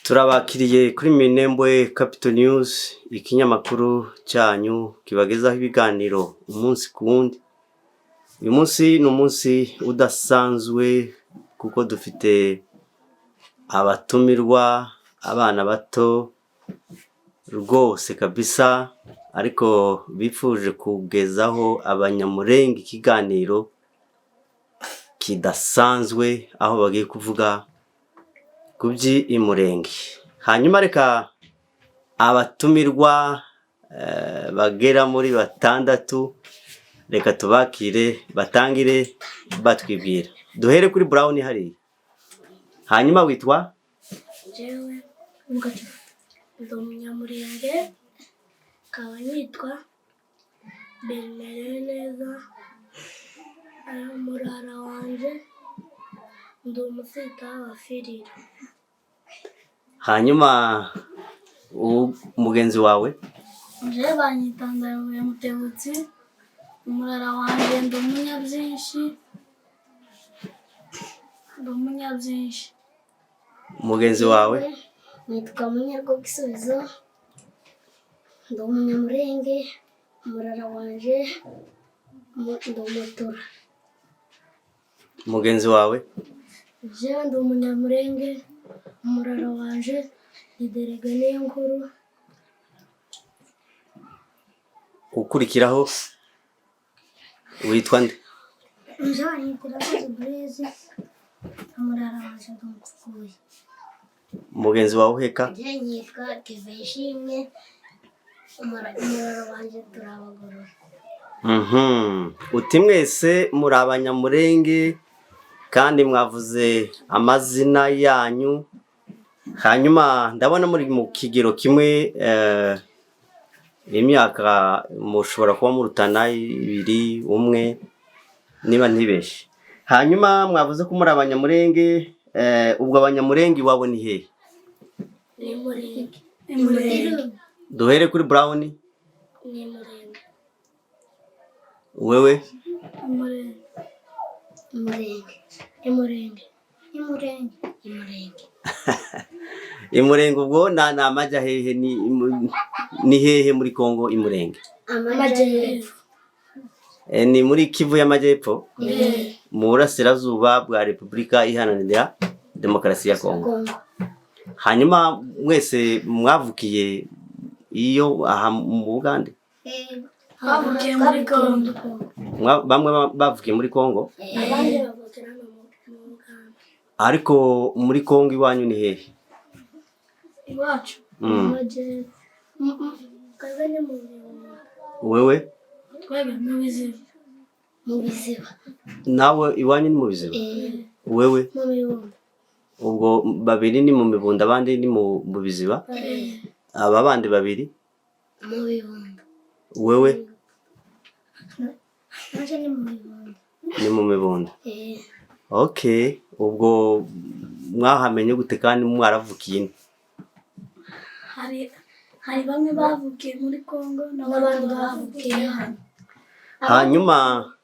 Turabakiriye kuri Minembwe Capital News, ikinyamakuru cyanyu kibagezaho ibiganiro umunsi ku wundi. Uyu munsi ni umunsi udasanzwe kuko dufite abatumirwa, abana bato rwose kabisa, ariko bifuje kugezaho abanyamurenge ikiganiro kidasanzwe aho bagiye kuvuga kubyi imurenge. Hanyuma reka abatumirwa bagera muri 6 reka tubakire batangire batwibwira. Duhere kuri Brown hari. Hanyuma witwa? Jewe ndi umunyamurenge, kaba nitwa Bemereneza murara wanje, ndi umusita wa Firira. Hanyuma umugenzi wawe? Je banyitanda ya Mutebutsi, murara wanje ndi umunyabyinshi. Umugenzi wawe? Nitwa Munyarwo Gisubizo, ndi umunyamurenge, murara wanje ndi umutura. Umugenzi wawe? Je ndi umunyamurenge, murara wanje ni Derega niyo nkuru. Ukurikiraho witwa nde? Je banyitira Blaise, murara wanje ndi umukuye. Umugenzi wawe uheka? Je nitwa Kiveshimwe, murara wanje turabagorora. Uti mwese muri abanyamurenge kandi mwavuze amazina yanyu. Hanyuma ndabona muri mu kigero kimwe, imyaka mushobora kuba murutana 2, 1 niba ntibeshe. Hanyuma mwavuze ko muri abanyamurenge, ubwo abanyamurenge wabo ni hehe? Ni Murenge. Duhere kuri Brown. Ni Murenge. Wewe? Murenge. Imurenge ubwo na amaja hehe ni hehe muri Kongo imurenge? Amajyepfo. Ni muri Kivu y'Amajyepfo? Mu burasirazuba bwa Repubulika Iharanira Demokarasi ya Kongo. Hanyuma mwese mwavukiye iyo aha mu Bugande? Bavukiye muri Kongo. Bamwe bavukiye muri Kongo? Abandi bavukira mu Bugande. Ariko muri Kongo iwanyu ni hehe? Iwacu amajyepfo. Kazanye mu Bibumba. Wewe? Twebwe mu Biziba. Nawe iwanyu ni mu Biziba? Wewe? Mu Bibumba. Ubwo babiri ni mu Mibunda abandi ni mu Biziba? Aba bandi babiri? Mu Bibumba. Wewe? Naje ni mu Bibumba. Ni mu Mibunda. Okay, ubwo mwahamenye gute kandi mwaravukiye? Hari bamwe bavukiye muri Kongo n'abandi bavukiye hano. Hanyuma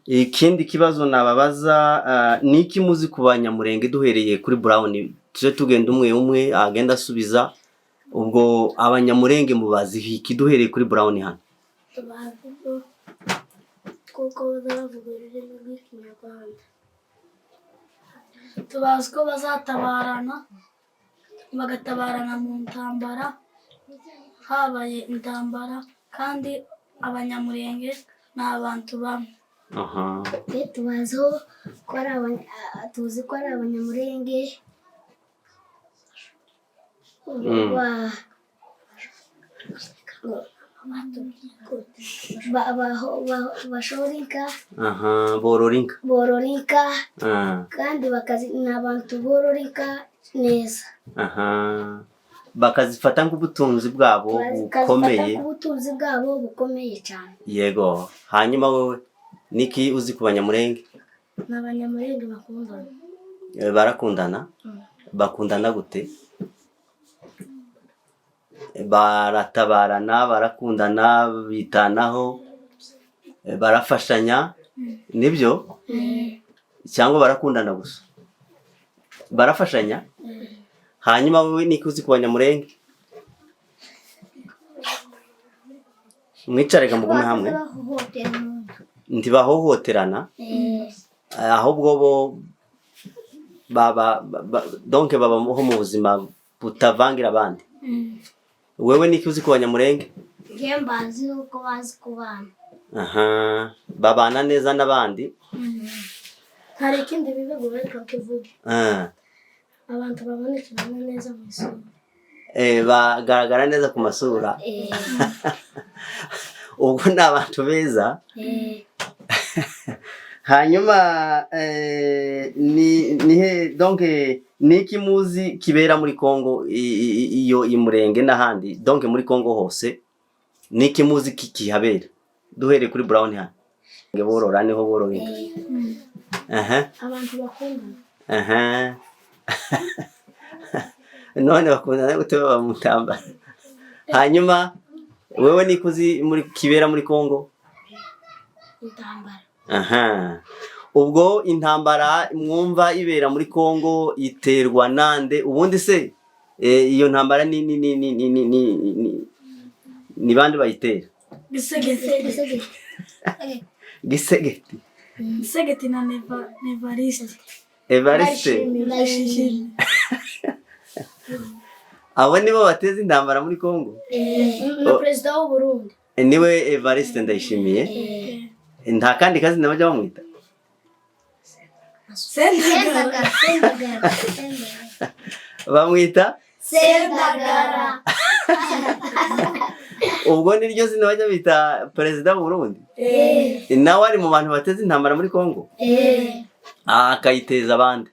ikindi kibazo nababaza, niki muzi ku banyamurenge duhereye kuri Brown, tuje tugenda umwe agenda asubiza. Ubwo abanyamurenge mubazi iki duhereye kuri Brown hano? Tubazi kuko bazavuga ururimi rw'Ikinyarwanda. Tubazi ko bazatabarana, bagatabarana mu ntambara, habaye intambara, kandi abanyamurenge ni abantu bamwe. Tuzi ko ari abanyamurenge bashorinka, bororinka, kandi ni abantu bororinka neza. Bakazifata nk'ubutunzi bwabo bukomeye cyane. Yego. Hanyuma wowe niki uzi ku banyamurenge? N'abanyamurenge bakundana. Barakundana? Bakundana gute? Baratabarana, barakundana, bitanaho, barafashanya, nibyo? Cyangwa barakundana gusa? Barafashanya? hanyuma wowe niki uzi ku banyamurenge? Mwicarega mugume hamwe. Ntibahohoterana ahubwo bo donc babaho mu buzima butavangira abandi. Wewe niki uzi ku banyamurenge? Mbazi uko bazi kubana. Aha, babana neza n'abandi. Hari ikindi bivugo bareka kivuga. Abantu babonekana neza mu isura. Bagaragara neza ku masura. Ubwo ni abantu beza. Hanyuma donc niki muzi kibera muri Kongo iyo imurenge n'ahandi, donc muri Kongo hose niki muzi kihabera? Duhere kuri Brown hano. Nge borora niho bororeka. Abantu bakundana. None bakundana gute baba mu ntambara? Hanyuma wewe niki uzi muri kibera muri Kongo? Intambara. Ubwo intambara mwumva ibera muri Kongo iterwa nande? Ubundi se iyo ntambara ni bande bayitera? Gisegeti. Gisegeti na Evariste. Abo nibo bateza intambara muri Kongo? Na Perezida w'u Burundi. Niwe Evariste Ndayishimiye. Nta kandi kazi nabajya bamwita? Sendagara. Bamwita? Sendagara. Ubwo niryo zina bajya bita Perezida w'u Burundi? Nawe ari mu bantu bateza intambara muri Kongo? Akayiteza abandi?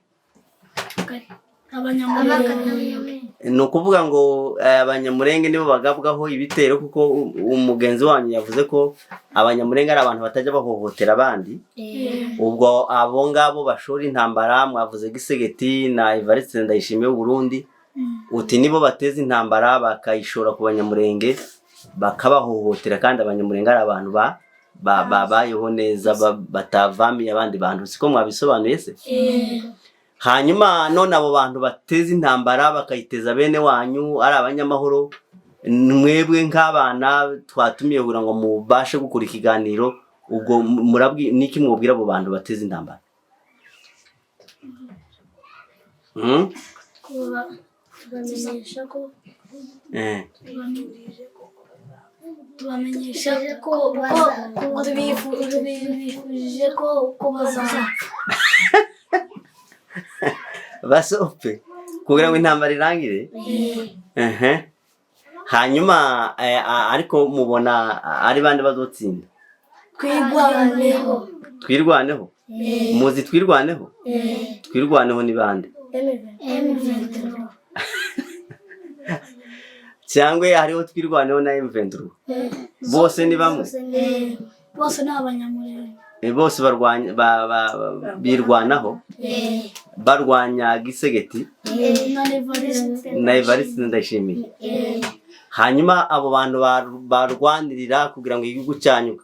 Abanyamurenge. Ni ukuvuga ngo abanyamurenge nibo bagabwaho ibitero, kuko umugenzi wanyu yavuze ko abanyamurenge ari abantu batajya bahohotera abandi. Ubwo abo ngabo bashora intambara mwavuze Gisegeti na Evariste Ndayishimiye w'u Burundi, uti nibo bateza intambara bakayishora ku banyamurenge bakabahohotera, kandi abanyamurenge ari abantu babayeho neza batavamiye abandi bantu. Siko mwabisobanuye se? Hanyuma none abo bantu bateza intambara bakayiteza bene wanyu ari abanyamahoro, mwebwe nk'abana twatumiye kugira ngo mubashe gukora ikiganiro, ubwo niki mwubwira abo bantu bateza intambara? Tubamenyesha ko tubifurije ko bazapfa. Basopfe kugira ngo intambara irangire? Hanyuma ariko mubona ari bande bazotsinda? Twirwaneho. Muzi twirwaneho? Twirwaneho ni bande? Cyangwa hariho twirwaneho na M23? Bose ni bamwe? Bose ni abanyamurenge. Bose birwanaho? Barwanya Gisegeti na Evariste Ndayishimiye. Hanyuma abo bantu barwanirira kugira ngo igihugu cyanyu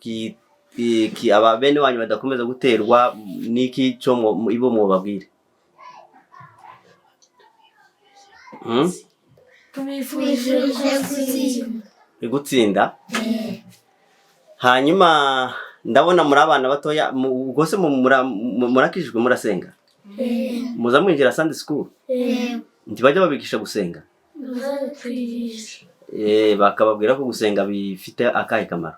aba bene wanyu badakomeza guterwa, niki cyo ibo mubabwire? Gutsinda. Hanyuma ndabona muri abana batoya, ubwo se murakijwe murasenga? Muza mwinjira Sunday school? Ntibajya babigisha gusenga? Bakababwira ko gusenga bifite akahe kamaro?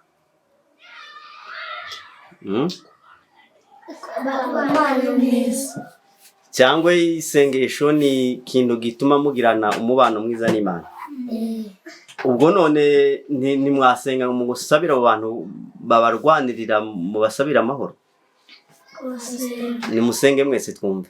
Cyangwa isengesho ni ikintu gituma mugirana umubano mwiza n'Imana? Ubwo none nimwasenga mu gusabira abo bantu babarwanirira, mu basabira amahoro? Nimusenge mwese twumve.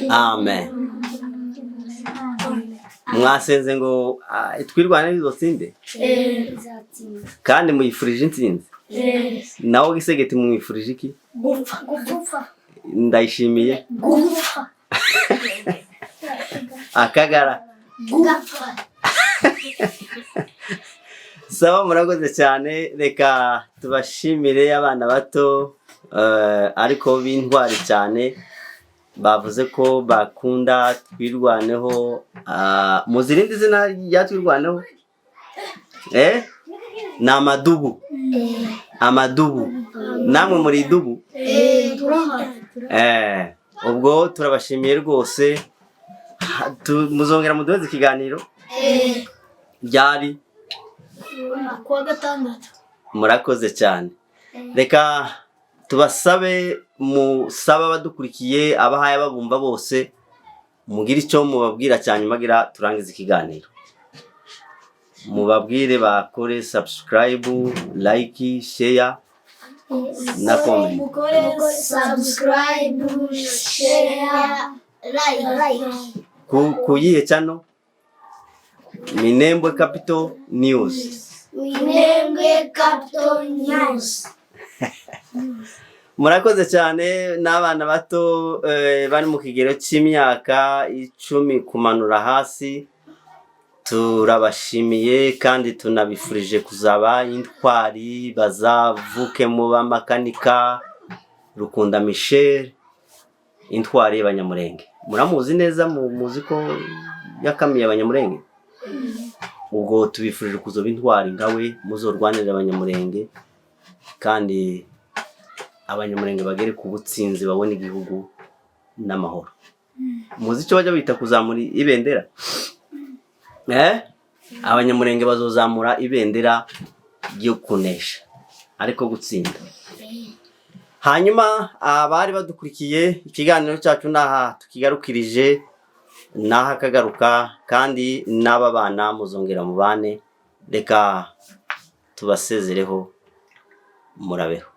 Amen. Mwasenze ngo twirwane bizotsinde? Kandi muyifurije intsinzi? Nawo Gisegeti mwifurije iki? Gupfa. Ndayishimiye gupfa Akagara. gupfa. Sawa, murakoze cyane. Reka tubashimire abana bato ariko b'intwari cyane, bavuze ko bakunda Twirwaneho. Muzirindi zina rya Twirwaneho? Ni Amadubu. Amadubu. Namwe muri idubu? Ubwo turabashimiye rwose. Muzongera muduheze ikiganiro ryari? Kuwa gatandatu. Murakoze cyane. Reka tubasabe, musaba abadukurikiye, abahaye babumva bose, mugire icyo mubabwira cyane magira turangiza ikiganiro. Mubabwire bakore subscribe, like, share na comment. Mukore subscribe, share, like. Kuyihe channel? Minembwe Capital News. Minembwe Capital News. Murakoze cyane. N'abana bato bari mu kigero cy'imyaka 10 kumanura hasi, turabashimiye kandi tunabifurije kuzaba intwari, bazavuke mu bamakanika. Rukunda Michel, intwari y'Abanyamurenge. Muramuzi neza, muzi ko yakamiye Abanyamurenge. Ubwo tubifurije kuzoba intwari nkawe, muzorwanirira Abanyamurenge kandi Abanyamurenge bagere ku butsinzi, babone igihugu n'amahoro. Muzi icyo bajya bita kuzamura ibendera? Abanyamurenge bazozamura ibendera ryo kunesha ariko gutsinda. Hanyuma abari badukurikiye, ikiganiro cyacu naha tukigarukirije, naha kagaruka, kandi n'aba bana muzongera mubane. Reka tubasezereho, murabeho.